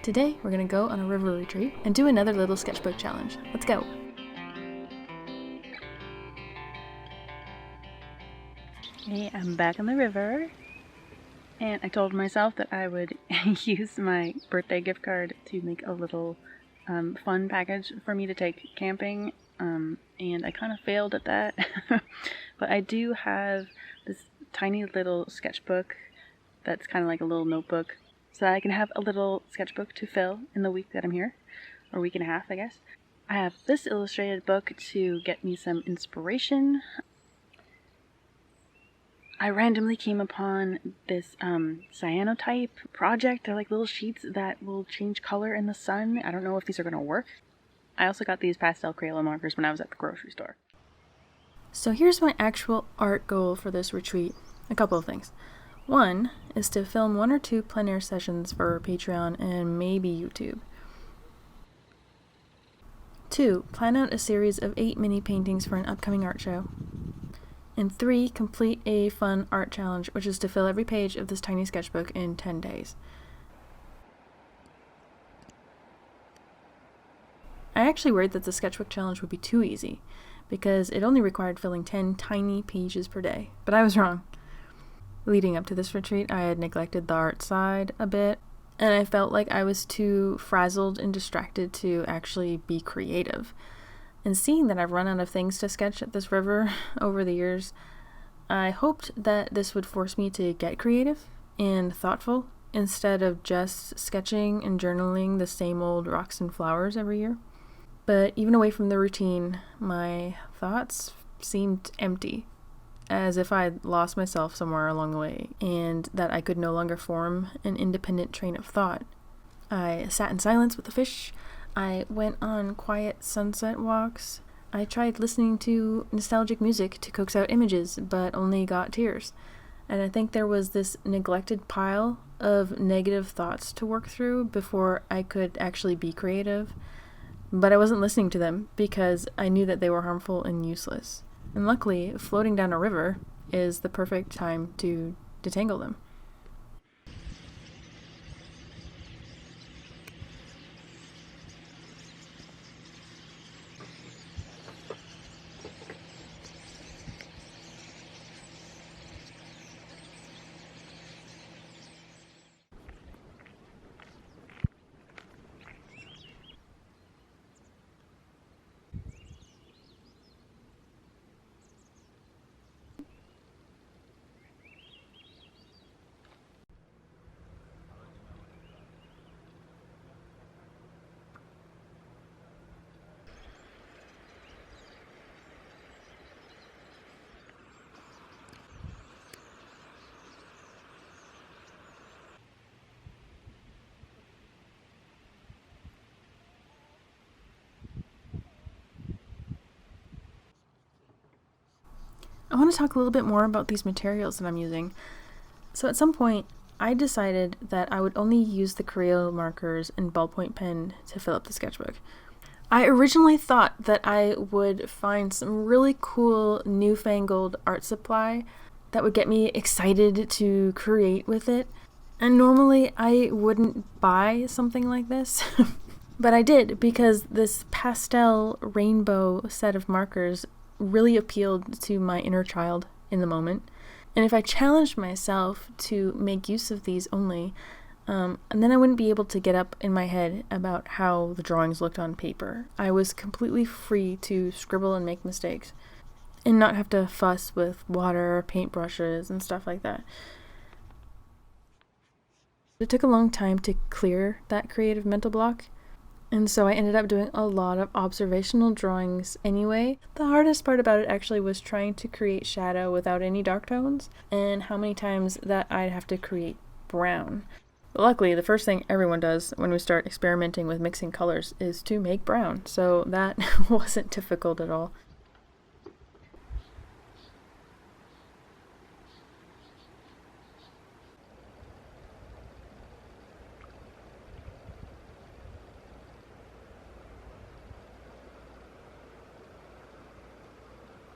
Today, we're going to go on a river retreat and do another little sketchbook challenge. Let's go! Hey, I'm back on the river, and I told myself that I would use my birthday gift card to make a little fun package for me to take camping, and I kind of failed at that. But I do have this tiny little sketchbook that's kind of like a little notebook, so that I can have a little sketchbook to fill in the week that I'm here, or week and a half, I guess. I have this illustrated book to get me some inspiration. I randomly came upon this Cyanotype project. They're like little sheets that will change color in the sun. I don't know if these are going to work. I also got these pastel crayola markers when I was at the grocery store. So here's my actual art goal for this retreat. A couple of things. One is to film 1 or 2 plein air sessions for Patreon and maybe YouTube. 2, plan out a series of 8 mini paintings for an upcoming art show. And 3, complete a fun art challenge, which is to fill every page of this tiny sketchbook in 10 days. I actually worried that the sketchbook challenge would be too easy, because it only required filling 10 tiny pages per day, but I was wrong. Leading up to this retreat, I had neglected the art side a bit, and I felt like I was too frazzled and distracted to actually be creative. And seeing that I've run out of things to sketch at this river over the years, I hoped that this would force me to get creative and thoughtful instead of just sketching and journaling the same old rocks and flowers every year. But even away from the routine, my thoughts seemed empty, as if I'd lost myself somewhere along the way, and that I could no longer form an independent train of thought. I sat in silence with the fish. I went on quiet sunset walks. I tried listening to nostalgic music to coax out images, but only got tears. And I think there was this neglected pile of negative thoughts to work through before I could actually be creative. But I wasn't listening to them because I knew that they were harmful and useless. And luckily, floating down a river is the perfect time to detangle them. I want to talk a little bit more about these materials that I'm using. So at some point, I decided that I would only use the Crayola markers and ballpoint pen to fill up the sketchbook. I originally thought that I would find some really cool newfangled art supply that would get me excited to create with it. And normally I wouldn't buy something like this. But I did, because this pastel rainbow set of markers really appealed to my inner child in the moment. And if I challenged myself to make use of these only, and then I wouldn't be able to get up in my head about how the drawings looked on paper. I was completely free to scribble and make mistakes and not have to fuss with water, paintbrushes, and stuff like that. It took a long time to clear that creative mental block. And so I ended up doing a lot of observational drawings anyway. The hardest part about it actually was trying to create shadow without any dark tones, and how many times that I'd have to create brown. But luckily, the first thing everyone does when we start experimenting with mixing colors is to make brown, so that wasn't difficult at all.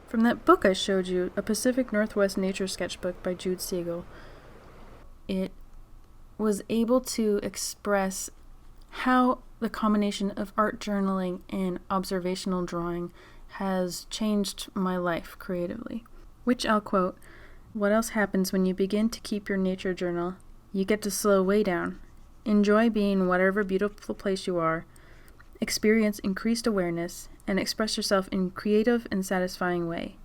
From that book I showed you, A Pacific Northwest Nature Sketchbook by Jude Siegel, it was able to express how the combination of art journaling and observational drawing has changed my life creatively. Which I'll quote, "What else happens when you begin to keep your nature journal? You get to slow way down. Enjoy being whatever beautiful place you are. Experience increased awareness and express yourself in creative and satisfying way.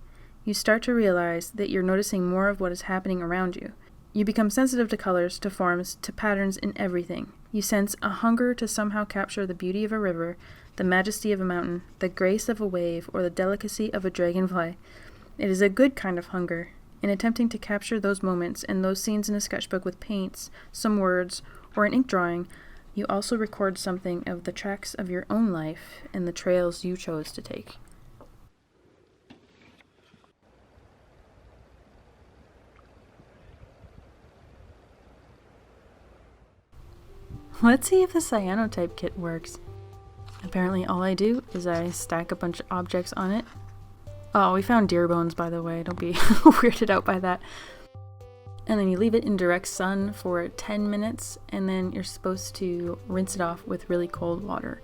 You start to realize that you're noticing more of what is happening around you. You become sensitive to colors, to forms, to patterns in everything. You sense a hunger to somehow capture the beauty of a river, the majesty of a mountain, the grace of a wave, or the delicacy of a dragonfly. It is a good kind of hunger. In attempting to capture those moments and those scenes in a sketchbook with paints, some words, or an ink drawing, you also record something of the tracks of your own life and the trails you chose to take." Let's see if the Cyanotype kit works. Apparently all I do is I stack a bunch of objects on it. Oh, we found deer bones, by the way. Don't be weirded out by that. And then you leave it in direct sun for 10 minutes, and then you're supposed to rinse it off with really cold water.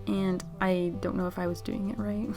And I don't know if I was doing it right.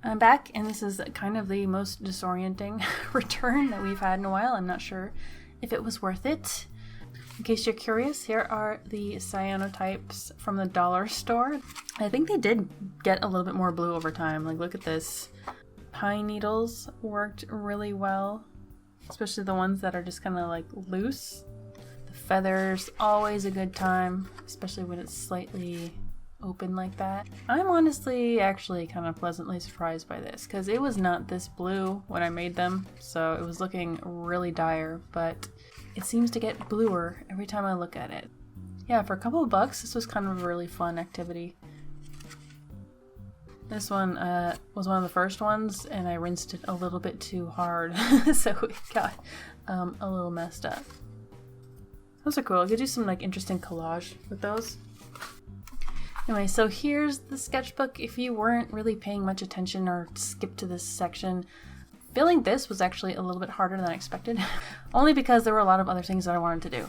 I'm back, and this is kind of the most disorienting return that we've had in a while. I'm not sure if it was worth it. In case you're curious, here are the cyanotypes from the dollar store. I think they did get a little bit more blue over time. Like, look at this. Pine needles worked really well, especially the ones that are just kind of like loose. The feathers, always a good time, especially when it's slightly open like that. I'm honestly actually kind of pleasantly surprised by this because it was not this blue when I made them, so it was looking really dire, but it seems to get bluer every time I look at it. Yeah, for a couple of bucks, this was kind of a really fun activity. This one was one of the first ones, and I rinsed it a little bit too hard, so it got a little messed up. Those are cool. I could do some like interesting collage with those. Anyway, so here's the sketchbook. If you weren't really paying much attention or skipped to this section, filling this was actually a little bit harder than I expected, only because there were a lot of other things that I wanted to do.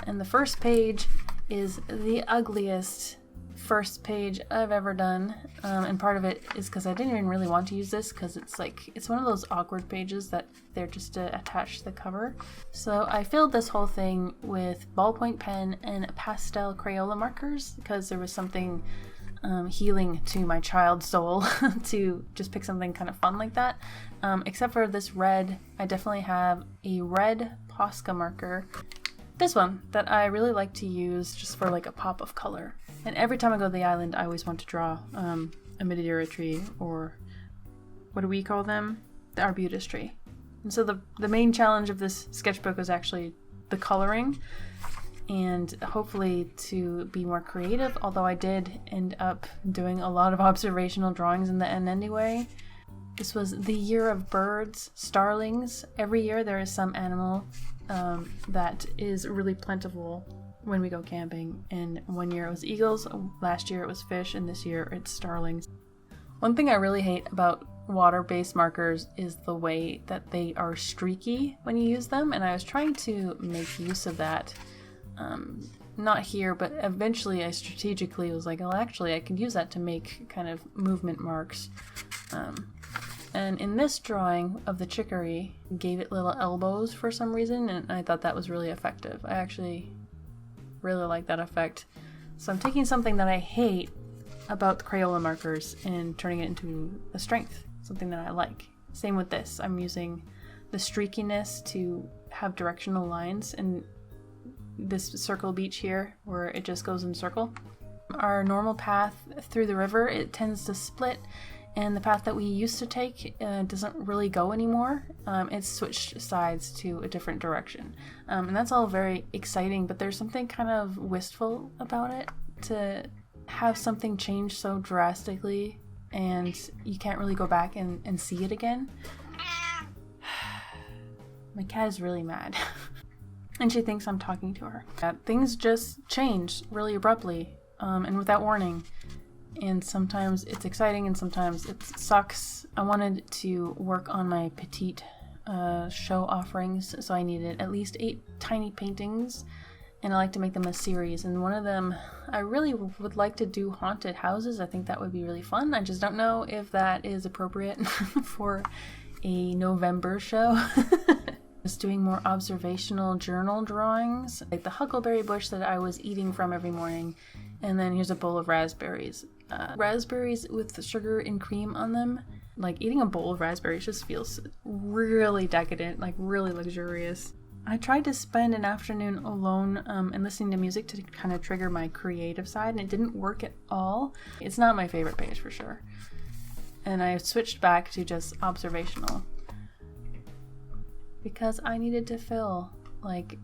And the first page is the ugliest first page I've ever done, and part of it is because I didn't even really want to use this because it's one of those awkward pages that they're just to attach to the cover. So I filled this whole thing with ballpoint pen and pastel crayola markers because there was something healing to my child soul to just pick something kind of fun like that. Except for this red, I definitely have a red Posca marker. This one that I really like to use just for like a pop of color. And every time I go to the island, I always want to draw a Madeira tree, or what do we call them? The arbutus tree. And so the main challenge of this sketchbook was actually the coloring, and hopefully to be more creative, although I did end up doing a lot of observational drawings in the end anyway. This was the year of birds, starlings. Every year there is some animal that is really plentiful when we go camping. And one year it was eagles, last year it was fish, and this year it's starlings. One thing I really hate about water-based markers is the way that they are streaky when you use them, and I was trying to make use of that. Not here, but eventually I strategically was like, well, actually I could use that to make kind of movement marks. And in this drawing of the chicory, gave it little elbows for some reason, and I thought that was really effective. I actually really like that effect. So I'm taking something that I hate about the Crayola markers and turning it into a strength, something that I like. Same with this. I'm using the streakiness to have directional lines, and this circle beach here where it just goes in circle. Our normal path through the river, it tends to split, and the path that we used to take doesn't really go anymore. It's switched sides to a different direction. And that's all very exciting, but there's something kind of wistful about it, to have something change so drastically and you can't really go back and see it again. My cat is really mad. And she thinks I'm talking to her. Things just change really abruptly and without warning. And sometimes it's exciting and sometimes it sucks. I wanted to work on my petite show offerings, so I needed at least 8 tiny paintings, and I like to make them a series. And one of them, I really would like to do haunted houses. I think that would be really fun. I just don't know if that is appropriate for a November show. Just doing more observational journal drawings, like the huckleberry bush that I was eating from every morning. And then here's a bowl of raspberries. Raspberries with sugar and cream on them. Like, eating a bowl of raspberries just feels really decadent, like really luxurious. I tried to spend an afternoon alone and listening to music to kind of trigger my creative side, and it didn't work at all. It's not my favorite page for sure. And I switched back to just observational, because I needed to fill like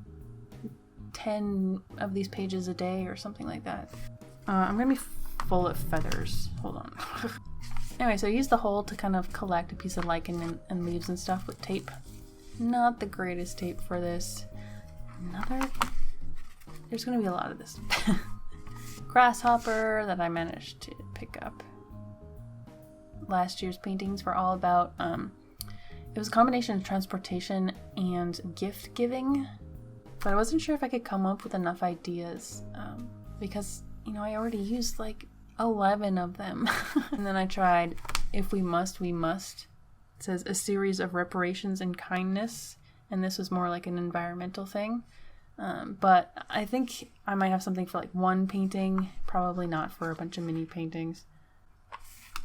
10 of these pages a day or something like that. I'm gonna be full of feathers. Hold on. Anyway, so I used the hole to kind of collect a piece of lichen and leaves and stuff with tape. Not the greatest tape for this. There's gonna be a lot of this. Grasshopper that I managed to pick up. Last year's paintings were all about, it was a combination of transportation and gift giving, but I wasn't sure if I could come up with enough ideas because, you know, I already used like 11 of them. And then I tried If We Must, We Must. It says a series of reparations and kindness, and this was more like an environmental thing. But I think I might have something for like one painting, probably not for a bunch of mini paintings.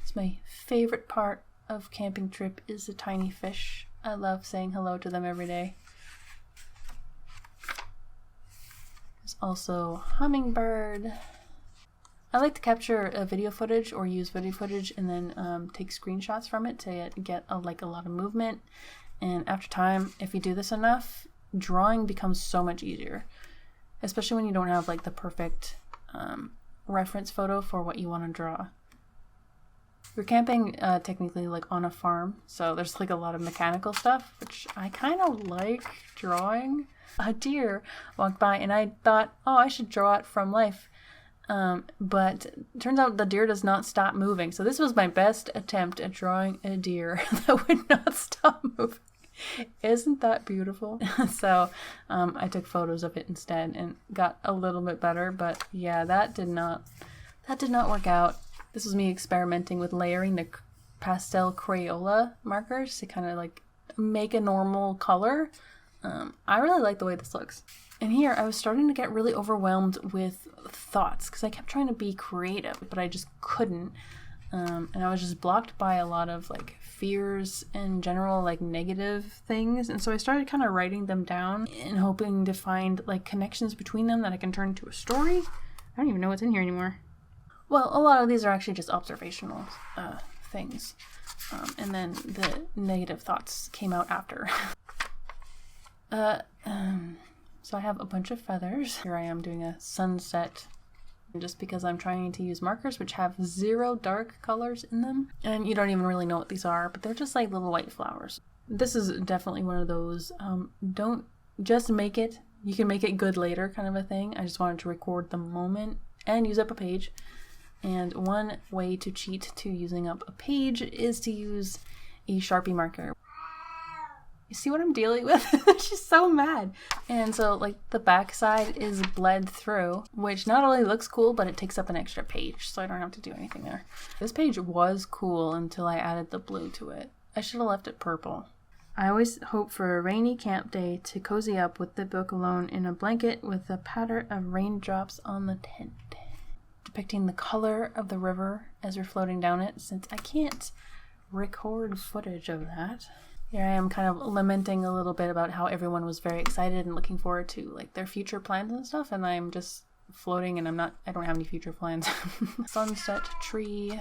It's my favorite part of camping trip is the tiny fish. I love saying hello to them every day. There's also hummingbird. I like to capture video footage or use video footage and then take screenshots from it to get a lot of movement. And after time, if you do this enough, drawing becomes so much easier, especially when you don't have like the perfect reference photo for what you want to draw. We're camping technically like on a farm, so there's like a lot of mechanical stuff, which I kind of like drawing. A deer walked by and I thought, oh, I should draw it from life. But it turns out the deer does not stop moving. So this was my best attempt at drawing a deer that would not stop moving. Isn't that beautiful? So I took photos of it instead and got a little bit better. But yeah, that did not work out. This was me experimenting with layering the pastel crayola markers to kind of like make a normal color. I really like the way this looks. And here I was starting to get really overwhelmed with thoughts because I kept trying to be creative, but I just couldn't. And I was just blocked by a lot of like fears and general like negative things. And so I started kind of writing them down and hoping to find like connections between them that I can turn into a story. I don't even know what's in here anymore. Well, a lot of these are actually just observational things. And then the negative thoughts came out after. So I have a bunch of feathers. Here I am doing a sunset just because I'm trying to use markers which have 0 dark colors in them. And you don't even really know what these are, but they're just like little white flowers. This is definitely one of those, don't just make it, you can make it good later kind of a thing. I just wanted to record the moment and use up a page. And one way to cheat to using up a page is to use a Sharpie marker. You see what I'm dealing with? She's so mad. And so like the back side is bled through, which not only looks cool, but it takes up an extra page, so I don't have to do anything there. This page was cool until I added the blue to it. I should have left it purple. I always hope for a rainy camp day to cozy up with the book alone in a blanket with a patter of raindrops on the tent. Depicting the color of the river as we're floating down it, since I can't record footage of that. Here I am kind of lamenting a little bit about how everyone was very excited and looking forward to like their future plans and stuff, and I'm just floating and I don't have any future plans. Sunset tree.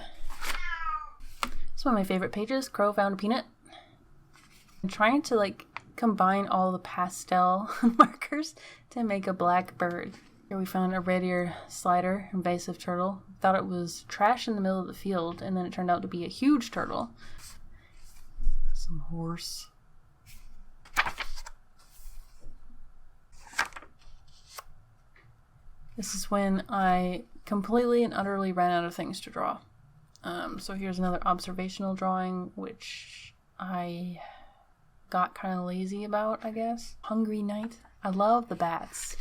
It's one of my favorite pages. Crow found a peanut. I'm trying to like combine all the pastel markers to make a black bird. Here we found a red ear slider, invasive turtle. Thought it was trash in the middle of the field, and then it turned out to be a huge turtle. Some horse. This is when I completely and utterly ran out of things to draw. So here's another observational drawing, which I got kind of lazy about, I guess. Hungry night. I love the bats.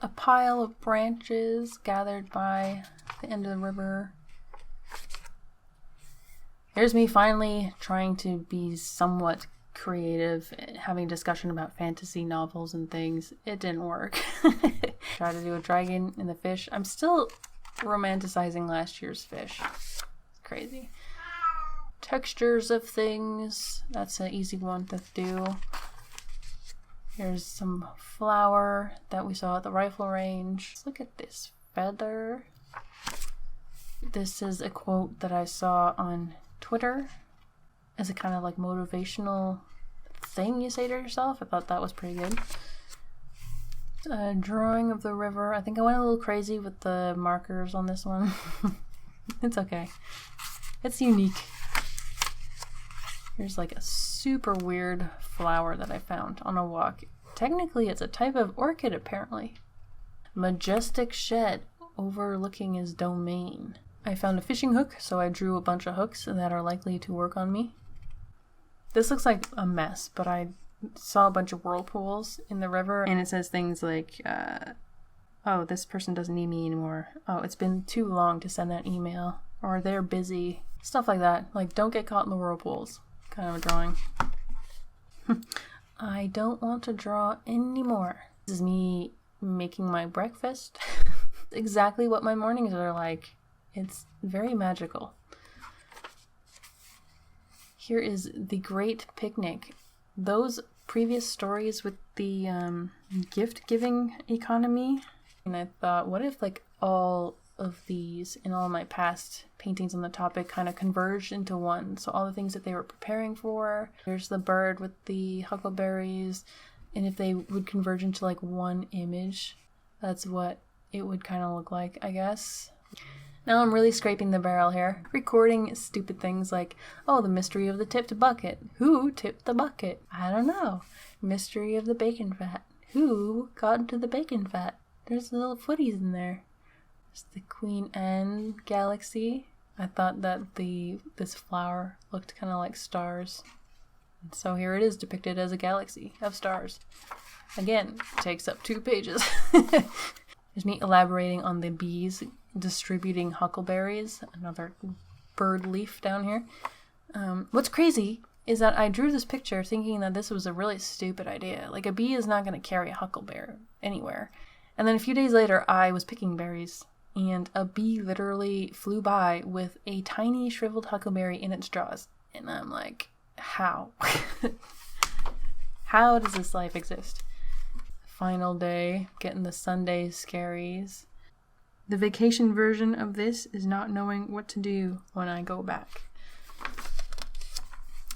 A pile of branches gathered by the end of the river. Here's me finally trying to be somewhat creative, having a discussion about fantasy novels and things. It didn't work. Tried to do a dragon and the fish. I'm still romanticizing last year's fish. It's crazy. Textures of things. That's an easy one to do. Here's some flower that we saw at the rifle range. Let's look at this feather. This is a quote that I saw on Twitter as a kind of like motivational thing you say to yourself. I thought that was pretty good. A drawing of the river. I think I went a little crazy with the markers on this one. It's okay. It's unique. Here's like a super weird flower that I found on a walk. Technically, it's a type of orchid, apparently. Majestic shed overlooking his domain. I found a fishing hook, so I drew a bunch of hooks that are likely to work on me. This looks like a mess, but I saw a bunch of whirlpools in the river, and it says things like, oh, this person doesn't need me anymore. Oh, it's been too long to send that email. Or they're busy. Stuff like that. Like, don't get caught in the whirlpools. Kind of a drawing. I don't want to draw anymore. This is me making my breakfast. Exactly what my mornings are like. It's very magical. Here is the great picnic. Those previous stories with the gift-giving economy, and I thought, what if like all of these and all my past paintings on the topic kind of converged into one? So all the things that they were preparing for. There's the bird with the huckleberries, and if they would converge into like one image, that's what it would kind of look like, I guess. Now I'm really scraping the barrel here, recording stupid things like, oh, the mystery of the tipped bucket. Who tipped the bucket? I don't know. Mystery of the bacon fat. Who got into the bacon fat? There's little footies in there. There's the Queen Anne galaxy. I thought that this flower looked kind of like stars. And so here it is depicted as a galaxy of stars. Again, takes up 2 pages. There's me elaborating on the bees distributing huckleberries, another bird leaf down here. What's crazy is that I drew this picture thinking that this was a really stupid idea. Like, a bee is not going to carry a huckleberry anywhere. And then a few days later, I was picking berries, and a bee literally flew by with a tiny shriveled huckleberry in its jaws. And I'm like, how? How does this life exist? Final day, getting the Sunday scaries. The vacation version of this is not knowing what to do when I go back.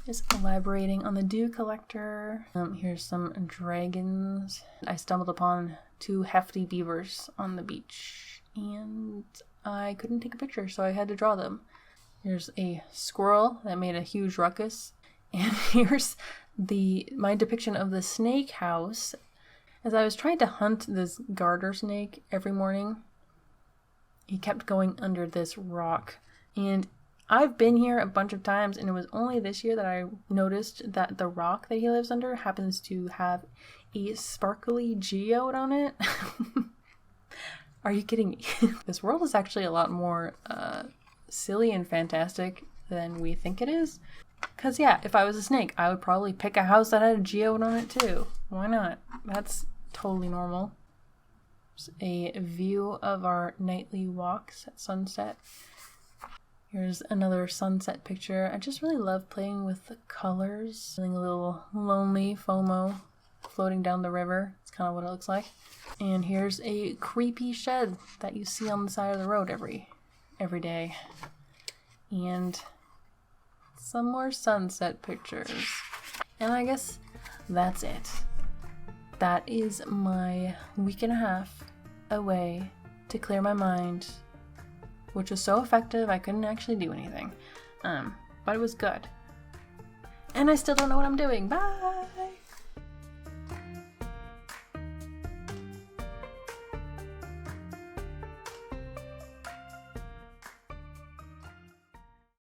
Just elaborating on the dew collector. Here's some dragons. I stumbled upon 2 hefty beavers on the beach. and I couldn't take a picture, so I had to draw them. Here's a squirrel that made a huge ruckus, and here's my depiction of the snake house. As I was trying to hunt this garter snake every morning, he kept going under this rock, and I've been here a bunch of times, and it was only this year that I noticed that the rock that he lives under happens to have a sparkly geode on it. Are you kidding me? This world is actually a lot more silly and fantastic than we think it is. Because yeah, if I was a snake, I would probably pick a house that had a geode on it too. Why not? That's totally normal. There's a view of our nightly walks at sunset. Here's another sunset picture. I just really love playing with the colors. Feeling a little lonely, FOMO, floating down the river. It's kind of what it looks like. And here's a creepy shed that you see on the side of the road every day. And some more sunset pictures. And I guess that's it. That is my week and a half away to clear my mind, which was so effective I couldn't actually do anything. But it was good. And I still don't know what I'm doing. Bye!